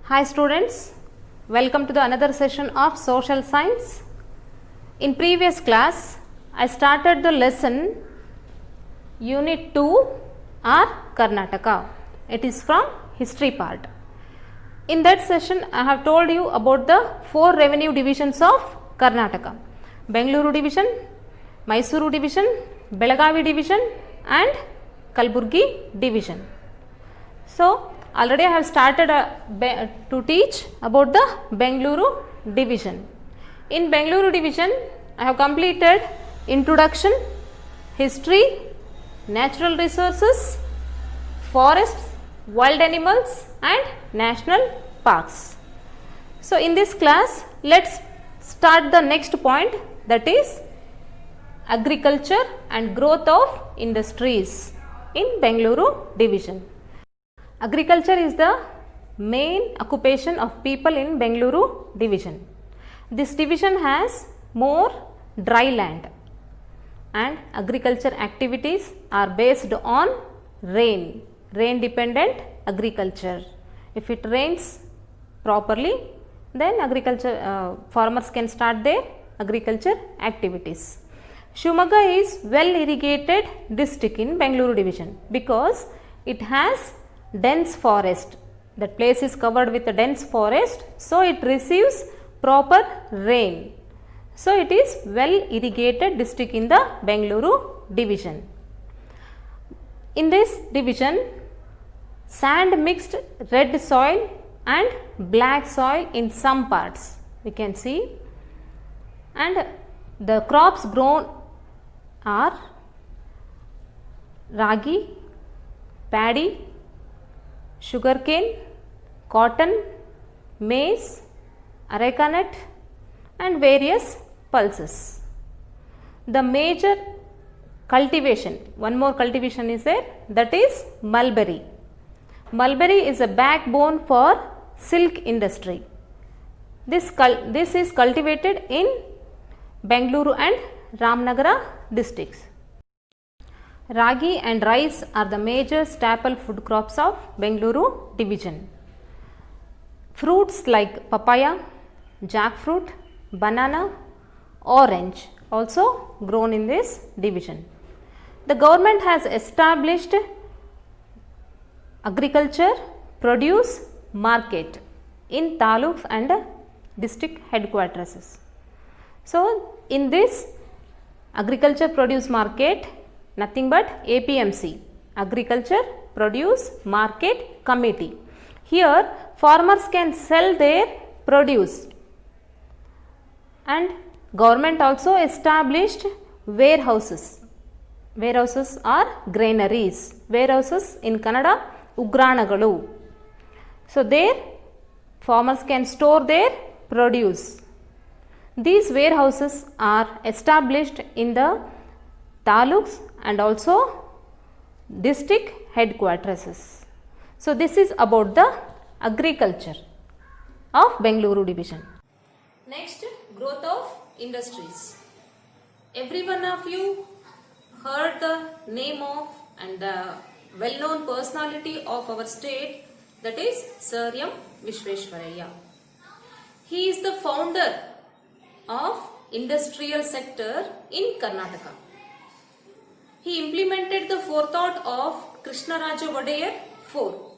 Hi students, welcome to the another session of social science. In previous class, I started the lesson Unit 2 or Karnataka. It is from history part. In that session, I have told you about the 4 revenue divisions of Karnataka. Bengaluru division, Mysuru division, Belagavi division and Kalburgi division. So, already I have started to teach about the Bengaluru division. In Bengaluru division, I have completed introduction, history, natural resources, forests, wild animals and national parks. So, in this class, let's start the next point, that is agriculture and growth of industries in Bengaluru division. Agriculture is the main occupation of people in Bengaluru division. This division has more dry land and agriculture activities are based on rain dependent agriculture. If it rains properly, then farmers can start their agriculture activities. Shivamogga is well irrigated district in Bengaluru division because it has dense forest. That place is covered with a dense forest, so it receives proper rain. So it is well irrigated district in the Bengaluru division. In this division, sand mixed red soil and black soil in some parts we can see, and the crops grown are ragi, paddy, sugarcane, cotton, maize, areca nut and various pulses. The major cultivation, one more cultivation is there, that is mulberry. Mulberry is a backbone for silk industry. This is cultivated in Bengaluru and Ramnagara districts. Ragi and rice are the major staple food crops of Bengaluru division. Fruits like papaya, jackfruit, banana, orange also grown in this division. The government has established agriculture produce market in taluks and district headquarters. So, in this agriculture produce market, nothing but APMC, Agriculture Produce Market Committee. Here farmers can sell their produce, and government also established warehouses. Warehouses are granaries. Warehouses in Kannada, Ugranagalu. So there farmers can store their produce. These warehouses are established in the taluks and also district headquarters. So this is about the agriculture of Bengaluru division. Next, growth of industries. Every one of you heard the name of and the well-known personality of our state, that is Sir M. Vishveshwaraya. He is the founder of industrial sector in Karnataka. He implemented the forethought of Krishnaraja Wadeyar 4.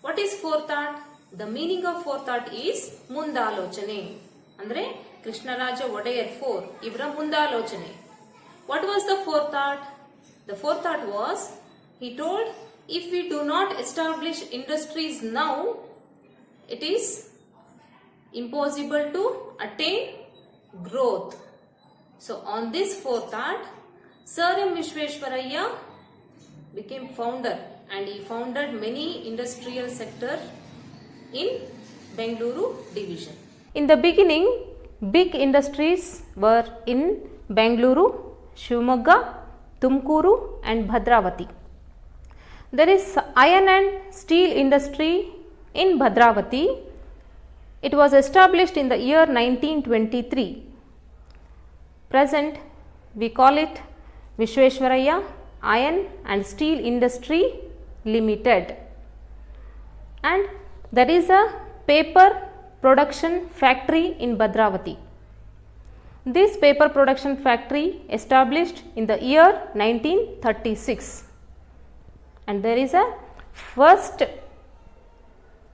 What is forethought? The meaning of forethought is Mundalochane. Andre Krishnaraja Wadeyar 4. Ivra Mundalochane. What was the forethought? The forethought was, he told, if we do not establish industries now, it is impossible to attain growth. So on this forethought, Sir M. Vishveshwaraya became founder and he founded many industrial sectors in Bengaluru division. In the beginning, big industries were in Bengaluru, Shivamogga, Tumkuru and Bhadravati. There is iron and steel industry in Bhadravati. It was established in the year 1923. Present, we call it Vishveshwaraya Iron and Steel Industry Limited. And there is a paper production factory in Bhadravati. This paper production factory established in the year 1936, and there is a first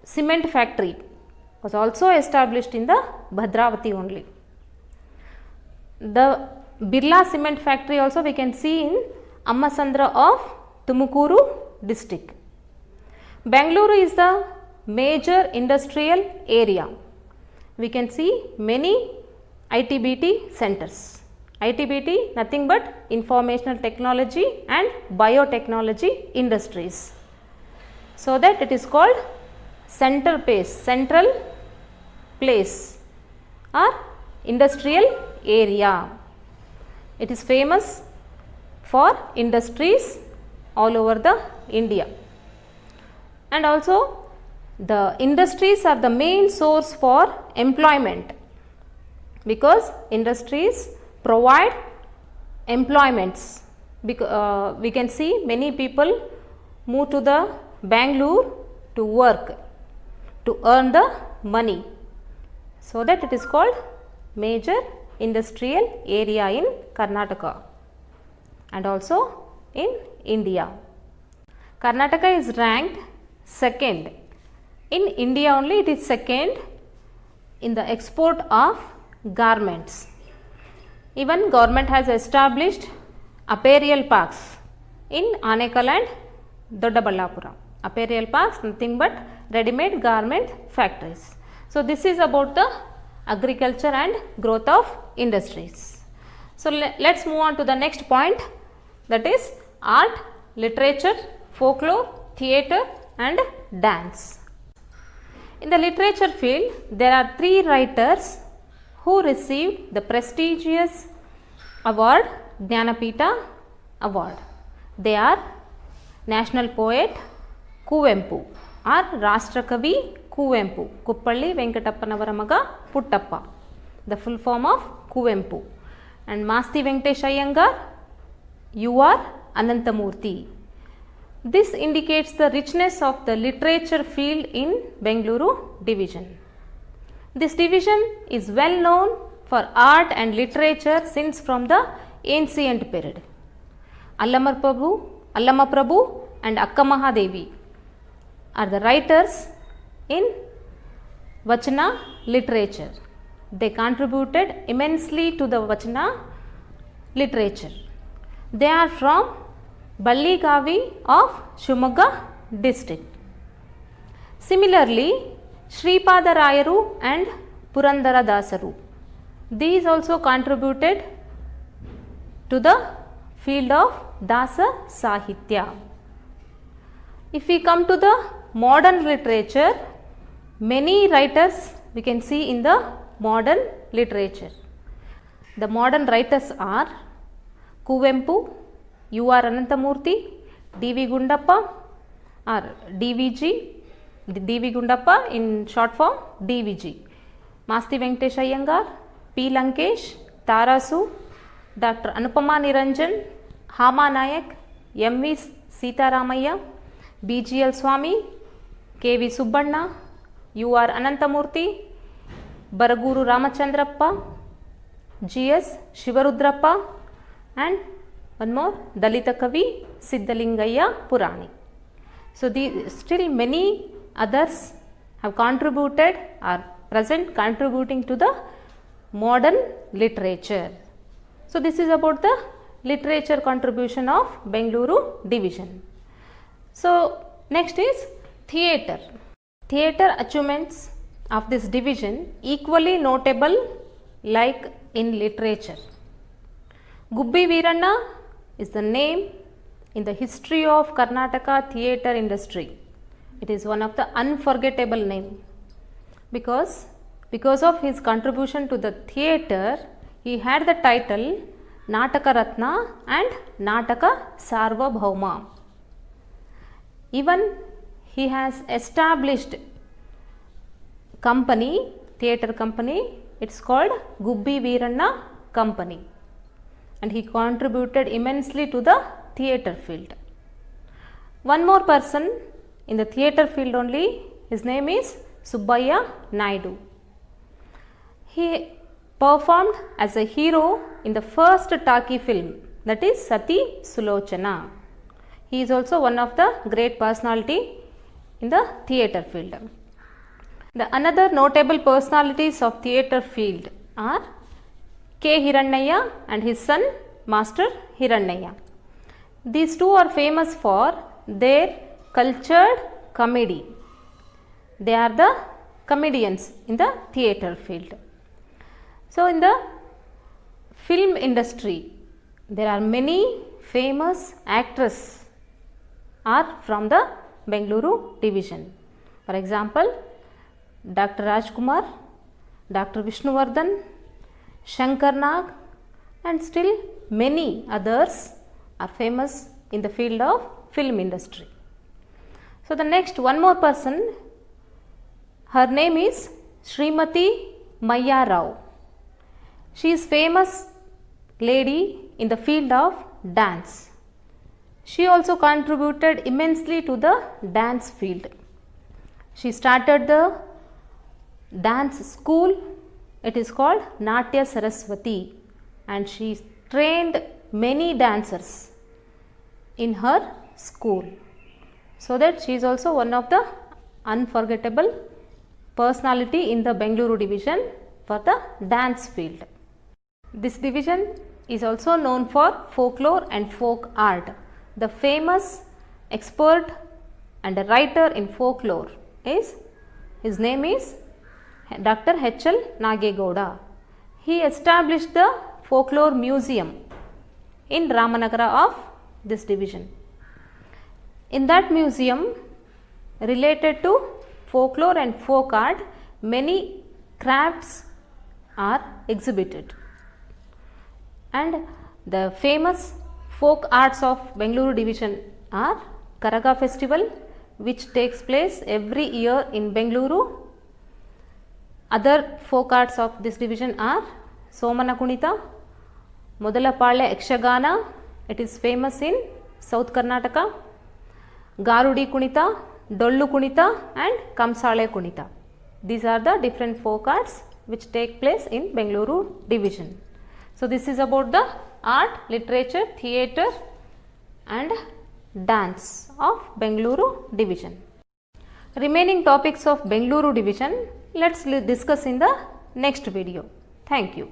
cement factory was also established in the Bhadravati only. The Birla cement factory also we can see in Ammasandra of Tumukuru district. Bangalore is the major industrial area. We can see many ITBT centers. ITBT nothing but informational technology and biotechnology industries. So that it is called central place or industrial area. It is famous for industries all over the India. And also the industries are the main source for employment, because industries provide employments. We can see many people move to the Bangalore to work, to earn the money. So that it is called major industrial area in Karnataka and also in India. Karnataka is ranked second. In India only it is second in the export of garments. Even government has established apparel parks in Anekal and Doddaballapura. Apparel parks nothing but ready-made garment factories. So this is about the agriculture and growth of industries. So let's move on to the next point, that is art, literature, folklore, theatre and dance. In the literature field, there are 3 writers who received the prestigious award, Jnanapita award. They are national poet Kuvempu or Rashtrakavi Kuvempu, Kuppalli Venkatappanavar Maga Puttappa, the full form of Kuvempu, and Masti Venkatesh Iyengar, U.R. Anantamurthy. This indicates the richness of the literature field in Bengaluru division. This division is well known for art and literature since from the ancient period. Allama Prabhu and Akka Mahadevi are the writers in Vachana literature. They contributed immensely to the Vachana literature. They are from Balligavi of Shivamogga district. Similarly, Sripada Rayaru and Purandara Dasaru, these also contributed to the field of Dasa Sahitya. If we come to the modern literature, many writers we can see in the modern literature. The modern writers are Kuvempu, U.R. Anantamurthy, D.V. Gundappa or D.V.G. D.V. Gundappa in short form D.V.G. Masti Venkatesh Iyengar, P. Lankesh, Tarasu, Dr. Anupama Niranjan, Hama Nayak, M.V. Sitaramaya, B.G.L. Swami, K.V. Subbanna, U.R. Anantamurthy, Baraguru Ramachandrappa, G.S. Shivarudrappa and one more Dalita Kavi Siddhalingayya Purani. So still many others have contributed, are present contributing to the modern literature. So this is about the literature contribution of Bengaluru division. So next is theatre. Theatre achievements of this division equally notable like in literature. Gubbi Veeranna is the name in the history of Karnataka theatre industry. It is one of the unforgettable name because of his contribution to the theatre, he had the title Nataka Ratna and Nataka Sarvabhauma. Even he has established company, theatre company, it's called Gubbi Veeranna Company, and he contributed immensely to the theatre field. One more person in the theatre field only, his name is Subbaiah Naidu. He performed as a hero in the first talkie film, that is Sati Sulochana. He is also one of the great personality in the theatre field. The another notable personalities of theatre field are K. Hirannaya and his son Master Hirannaya. These two are famous for their cultured comedy. They are the comedians in the theatre field. So, in the film industry, there are many famous actors are from the Bengaluru division. For example, Dr. Rajkumar, Dr. Vishnuvardhan, Shankar Nag, and still many others are famous in the field of film industry. So, the next one more person, her name is Srimati Maya Rao. She is famous lady in the field of dance. She also contributed immensely to the dance field. She started the dance school. It is called Natya Saraswati, and she trained many dancers in her school. So that she is also one of the unforgettable personality in the Bengaluru division for the dance field. This division is also known for folklore and folk art. The famous expert and a writer in folklore is, his name is Dr. H.L. Nagegowda. He established the folklore museum in Ramanagara of this division. In that museum, related to folklore and folk art, many crafts are exhibited. And the famous folk arts of Bengaluru division are Karaga festival, which takes place every year in Bengaluru. Other folk arts of this division are Somana Kunita, Modalapalya Yakshagana, it is famous in South Karnataka, Garudi Kunita, Dollu Kunita and Kamsale Kunita. These are the different folk arts which take place in Bengaluru division. So, this is about the art, literature, theatre and dance of Bengaluru division. Remaining topics of Bengaluru division, let us discuss in the next video. Thank you.